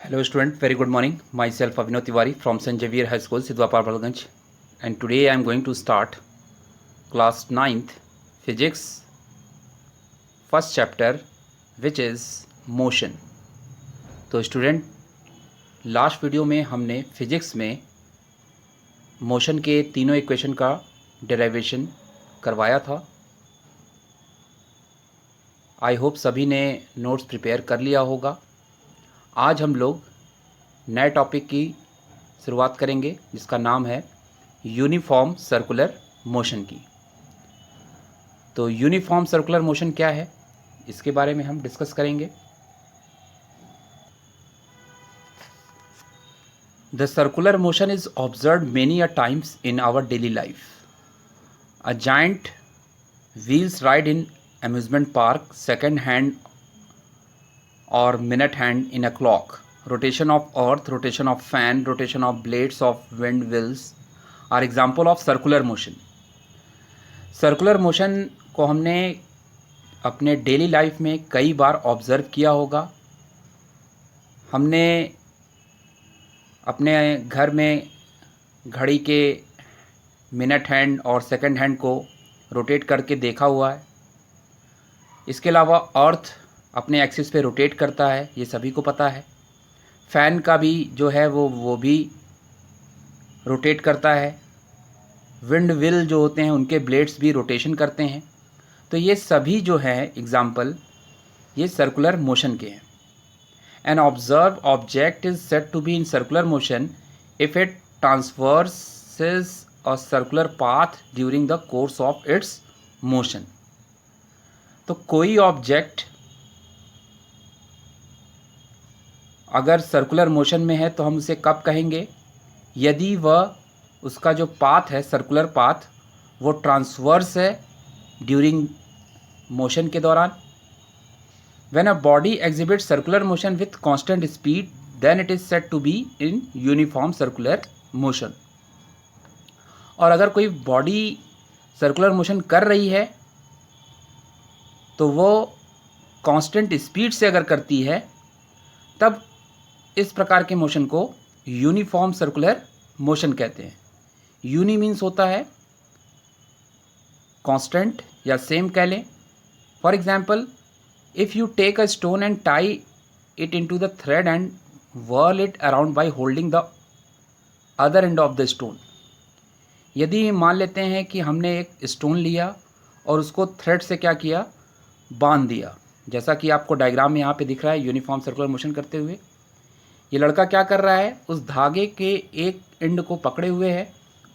Hello student, very good morning. Myself Abhinav Tiwari from St. Xavier High School, Sidhwa Parvalganj, and today I am going to start class 9th physics first chapter, which is motion. तो student, last video में हमने physics में motion के तीनों equation का derivation करवाया था. I hope सभी ने नोट्स प्रिपेयर कर लिया होगा. आज हम लोग नए टॉपिक की शुरुआत करेंगे जिसका नाम है यूनिफॉर्म सर्कुलर मोशन की. तो यूनिफॉर्म सर्कुलर मोशन क्या है, इसके बारे में हम डिस्कस करेंगे. The circular motion is observed many a times in our daily life. A giant wheels ride in amusement park, second hand or minute hand in a clock, rotation of earth, rotation of fan, rotation of blades of wind wheels are example of circular motion. Circular motion को हमने अपने daily life में कई बार observe किया होगा. हमने अपने घर में घड़ी के मिनट हैंड और सेकंड हैंड को रोटेट करके देखा हुआ है. इसके अलावा अर्थ अपने एक्सिस पे रोटेट करता है, ये सभी को पता है. फ़ैन का भी जो है वो भी रोटेट करता है. विंड व्हील जो होते हैं उनके ब्लेड्स भी रोटेशन करते हैं. तो ये सभी जो हैं एग्जाम्पल ये सर्कुलर मोशन के हैं. An observe object is said to be in circular motion if it transverses a circular path during the course of its motion. तो कोई ऑब्जेक्ट अगर सर्कुलर मोशन में है तो हम उसे कब कहेंगे, यदि वह उसका जो पाथ है सर्कुलर पाथ वो ट्रांसवर्स है ड्यूरिंग मोशन के दौरान. When a body exhibit circular motion with constant speed then it is said to be in uniform circular motion. और अगर कोई बॉडी सर्कुलर मोशन कर रही है तो वो कांस्टेंट स्पीड से अगर करती है तब इस प्रकार के मोशन को यूनिफॉर्म सर्कुलर मोशन कहते हैं. यूनि मीन्स होता है कांस्टेंट या सेम कह लें. For example, if you take a stone and tie it into the thread and whirl it around by holding the other end of the stone. यदि मान लेते हैं कि हमने एक स्टोन लिया और उसको थ्रेड से क्या किया, बांध दिया, जैसा कि आपको डायग्राम में यहाँ पे दिख रहा है यूनिफॉर्म सर्कुलर मोशन करते हुए. ये लड़का क्या कर रहा है, उस धागे के एक एंड को पकड़े हुए है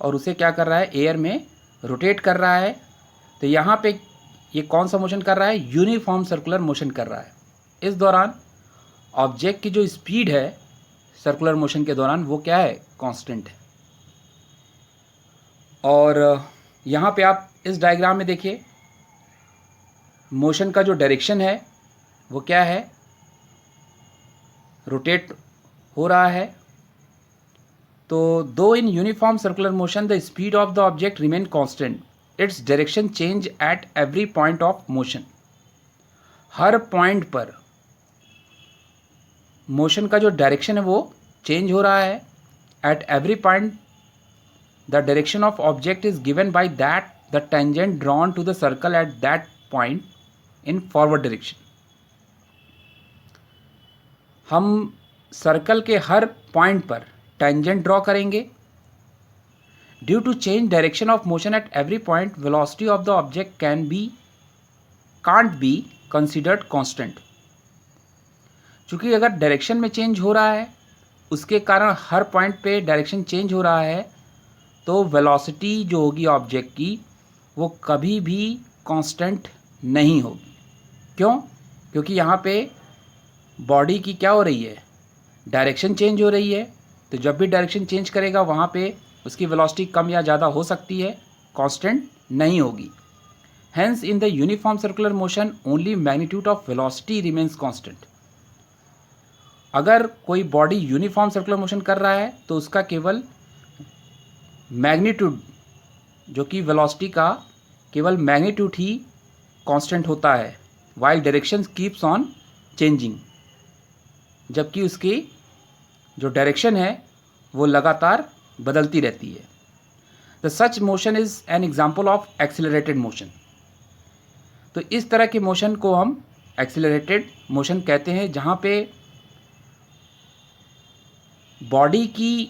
और उसे क्या कर रहा है, एयर में रोटेट कर रहा है. तो यहाँ पे ये कौन सा मोशन कर रहा है, यूनिफॉर्म सर्कुलर मोशन कर रहा है. इस दौरान ऑब्जेक्ट की जो स्पीड है सर्कुलर मोशन के दौरान वो क्या है, कांस्टेंट है. और यहाँ पे आप इस डायग्राम में देखिए मोशन का जो डायरेक्शन है वो क्या है, रोटेट हो रहा है. तो दो in uniform circular motion the speed of the object remain constant, its direction change at every point of motion. हर पॉइंट पर मोशन का जो डायरेक्शन है वो चेंज हो रहा है. At every point the direction of object is given by that the tangent drawn to the circle at that point in forward direction. हम सर्कल के हर पॉइंट पर टेंजेंट ड्रॉ करेंगे. Due to change direction of motion eight every point velocity of the object can't be considered constant. चूँकि अगर direction में change हो रहा है उसके कारण हर पॉइंट पे डायरेक्शन चेंज हो रहा है तो वेलोसिटी जो होगी ऑब्जेक्ट की वो कभी भी कांस्टेंट नहीं होगी. क्यों? क्योंकि यहाँ पे बॉडी की क्या हो रही है, डायरेक्शन चेंज हो रही है. तो जब भी डायरेक्शन चेंज करेगा वहाँ पे उसकी वेलोसिटी कम या ज़्यादा हो सकती है, कांस्टेंट नहीं होगी. Hence in the uniform circular motion only magnitude of velocity remains constant. अगर कोई बॉडी यूनिफॉर्म सर्कुलर मोशन कर रहा है तो उसका केवल मैग्नीट्यूड जो कि वेलोसिटी का केवल मैग्नीट्यूड ही कांस्टेंट होता है, while direction keeps on changing. जबकि उसकी जो डायरेक्शन है वो लगातार बदलती रहती है। The such motion is an example of accelerated motion. तो इस तरह के मोशन को हम एक्सिलरेटेड मोशन कहते हैं, जहाँ पे बॉडी की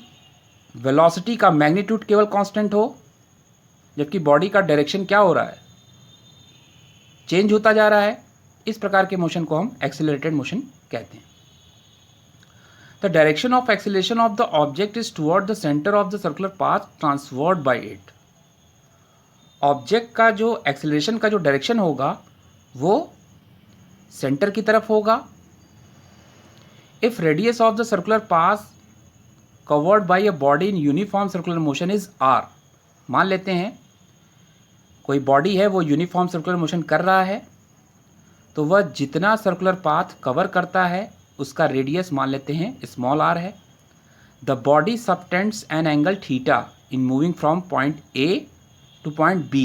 वेलोसिटी का मैग्नीट्यूड केवल कांस्टेंट हो, जबकि बॉडी का डायरेक्शन क्या हो रहा है, चेंज होता जा रहा है। इस प्रकार के मोशन को हम एक्सिलरेटेड मोशन कहते हैं। The direction of acceleration of the object is toward the centre of the circular path traversed by it. Object का जो एक्सिलेशन का जो डायरेक्शन होगा वो सेंटर की तरफ होगा। If radius of the circular path covered by a body in uniform circular motion is R. मान लेते हैं कोई बॉडी है वो यूनिफॉर्म सर्कुलर मोशन कर रहा है, तो वह जितना सर्कुलर पाथ कवर करता है उसका रेडियस मान लेते हैं स्मॉल आर है। The body subtends an angle theta in moving from point A to point B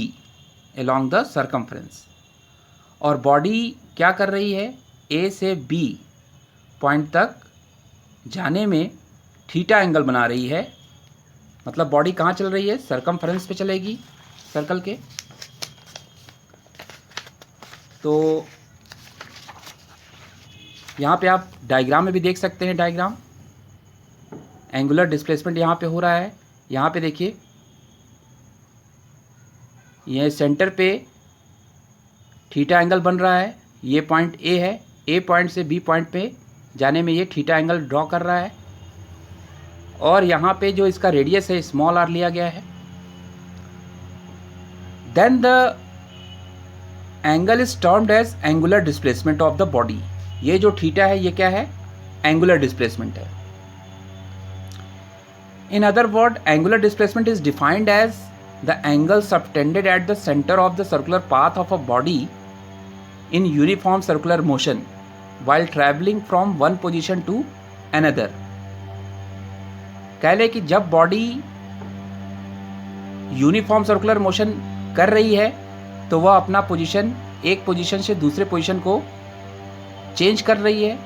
along the circumference. और बॉडी क्या कर रही है, ए से बी पॉइंट तक जाने में थीटा एंगल बना रही है। मतलब बॉडी कहाँ चल रही है, सर्कमफ्रेंस पे चलेगी सर्कल के। तो यहाँ पे आप डायग्राम में भी देख सकते हैं, डायग्राम एंगुलर डिस्प्लेसमेंट यहाँ पे हो रहा है। यहाँ पे देखिए, ये सेंटर पे थीटा एंगल बन रहा है, ये पॉइंट ए है, ए पॉइंट से बी पॉइंट पे जाने में ये थीटा एंगल ड्रॉ कर रहा है। और यहाँ पे जो इसका रेडियस है स्मॉल आर लिया गया है। Then the angle is termed as angular displacement of the body. ये जो थीटा है ये क्या है, एंगुलर डिस्प्लेसमेंट है। In other word, angular displacement is defined as the angle subtended at the centre of the circular path of a body in uniform circular motion while traveling from one position to another। कह ले कि जब body uniform circular motion कर रही है तो वह अपना पोजीशन एक पोजीशन से दूसरे पोजीशन को चेंज कर रही है।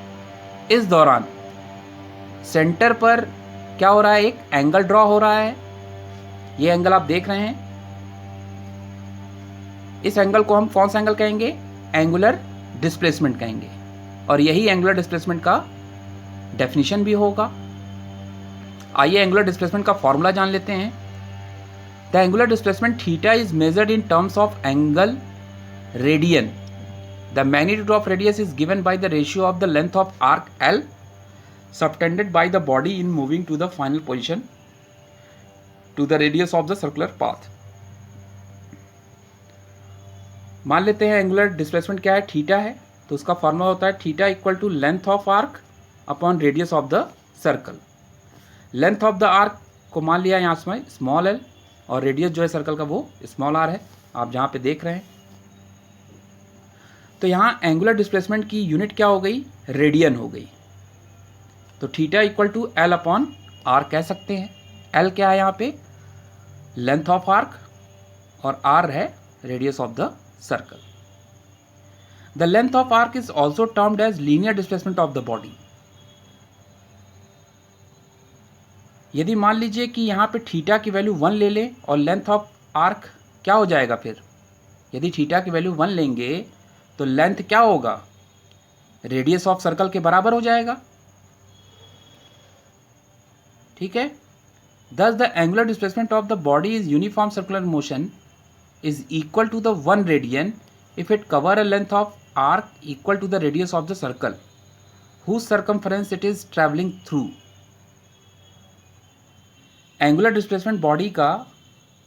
इस दौरान सेंटर पर क्या हो रहा है, एक एंगल ड्रॉ हो रहा है। ये एंगल आप देख रहे हैं, इस एंगल को हम कौन सा एंगल कहेंगे, एंगुलर डिस्प्लेसमेंट कहेंगे। और यही एंगुलर डिस्प्लेसमेंट का डेफिनेशन भी होगा। आइए एंगुलर डिस्प्लेसमेंट का फॉर्मूला जान लेते हैं। The angular displacement theta is measured in terms of angle radian. The magnitude of radius is given by the ratio of the length of arc L subtended by the body in moving to the final position to the radius of the circular path. मान लेते हैं angular displacement क्या है, theta है, तो उसका formula होता है theta equal to length of arc upon radius of the circle. Length of the arc को मान लिया यहाँ से स्मॉल एल, और रेडियस जो है सर्कल का वो स्मॉल आर है, आप जहाँ पे देख रहे हैं। तो यहाँ एंगुलर डिस्प्लेसमेंट की यूनिट क्या हो गई, रेडियन हो गई। तो theta equal to L upon R कह सकते हैं। एल क्या है यहाँ पे, लेंथ ऑफ आर्क, और आर है radius of the circle. The length of arc is also termed as linear displacement of the body। यदि मान लीजिए कि यहाँ पे थीटा की वैल्यू 1 ले लें और लेंथ ऑफ आर्क क्या हो जाएगा, फिर यदि थीटा की वैल्यू 1 लेंगे तो लेंथ क्या होगा, रेडियस ऑफ सर्कल के बराबर हो जाएगा। ठीक है। Thus the angular displacement of the body is uniform circular motion is equal to the 1 radian if it cover a length of arc equal to the radius of the circle whose circumference it is traveling through। Angular displacement body का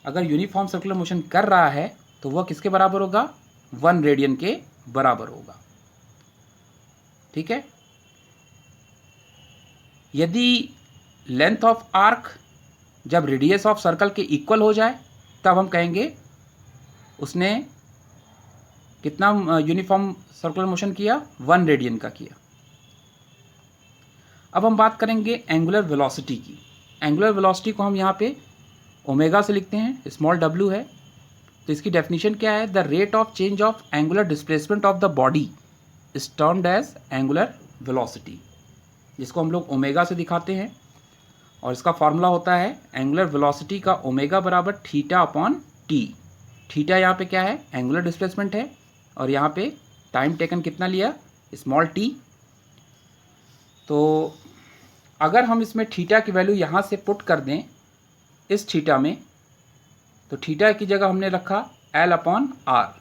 अगर uniform circular motion कर रहा है तो वह किसके बराबर होगा, 1 रेडियन के बराबर होगा। ठीक है। यदि लेंथ ऑफ आर्क जब रेडियस ऑफ सर्कल के इक्वल हो जाए तब हम कहेंगे उसने कितना यूनिफॉर्म सर्कुलर मोशन किया, 1 रेडियन का किया। अब हम बात करेंगे एंगुलर वेलोसिटी की। एंगुलर वेलोसिटी को हम यहाँ पे ओमेगा से लिखते हैं, स्मॉल w है। तो इसकी डेफिनेशन क्या है, the rate of change of angular displacement of the body is termed as angular velocity, जिसको हम लोग ओमेगा से दिखाते हैं। और इसका फॉर्मूला होता है एंगुलर वेलोसिटी का ओमेगा बराबर थीटा अपॉन टी। थीटा यहाँ पे क्या है, एंगुलर डिस्प्लेसमेंट है, और यहाँ पे टाइम टेकन कितना लिया, स्मॉल टी। तो अगर हम इसमें थीटा की वैल्यू यहाँ से पुट कर दें इस थीटा में, तो थीटा की जगह हमने रखा एल अपॉन आर,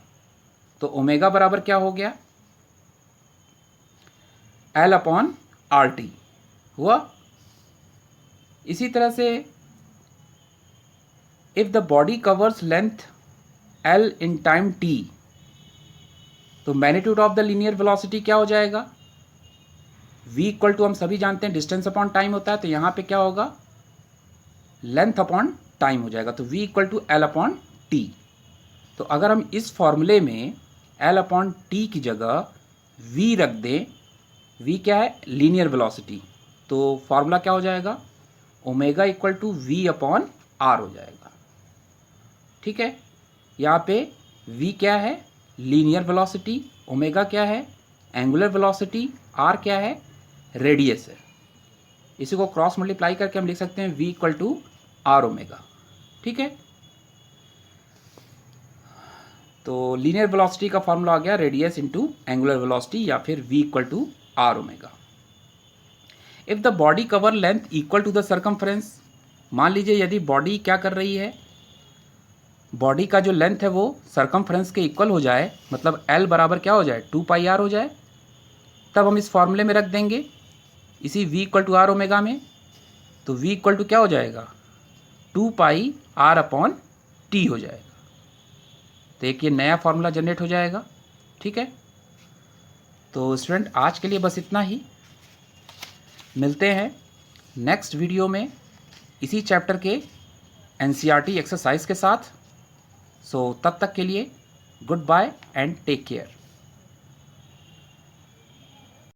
तो ओमेगा बराबर क्या हो गया, एल अपॉन आर टी हुआ। इसी तरह से if the body covers length L in time T, तो magnitude of the linear velocity क्या हो जाएगा, v इक्वल टू हम सभी जानते हैं डिस्टेंस अपॉन टाइम होता है, तो यहाँ पे क्या होगा, लेंथ अपॉन टाइम हो जाएगा, तो v equal to L upon T. तो अगर हम इस फॉर्मूले में एल अपॉन टी की जगह v रख दें, v क्या है, लीनियर वेलोसिटी, तो फॉर्मूला क्या हो जाएगा, omega equal to v upon R हो जाएगा। ठीक है, यहाँ पे v क्या है, लीनियर वेलोसिटी, ओमेगा क्या है, एंगुलर वेलोसिटी, r क्या है, रेडियस है। इसी को क्रॉस मल्टीप्लाई करके हम लिख सकते हैं v equal to R omega. ठीक है, तो लीनियर वेलोसिटी का फॉर्मूला आ गया रेडियस इंटू एंगुलर वेलोसिटी, या फिर v equal to R omega. If the body cover length equal to the circumference, मान लीजिए यदि बॉडी क्या कर रही है, बॉडी का जो लेंथ है वो सर्कमफ्रेंस के इक्वल हो जाए, मतलब L बराबर क्या हो जाए, 2 पाई आर हो जाए, तब हम इस फॉर्मूले में रख देंगे इसी v equal to R omega में, तो v इक्वल टू क्या हो जाएगा, 2 पाई आर अपॉन टी हो जाएगा। तो एक ये नया फॉर्मूला जनरेट हो जाएगा। ठीक है, तो स्टूडेंट आज के लिए बस इतना ही, मिलते हैं नेक्स्ट वीडियो में इसी चैप्टर के NCERT एक्सरसाइज के साथ। सो तब तक के लिए goodbye and take care.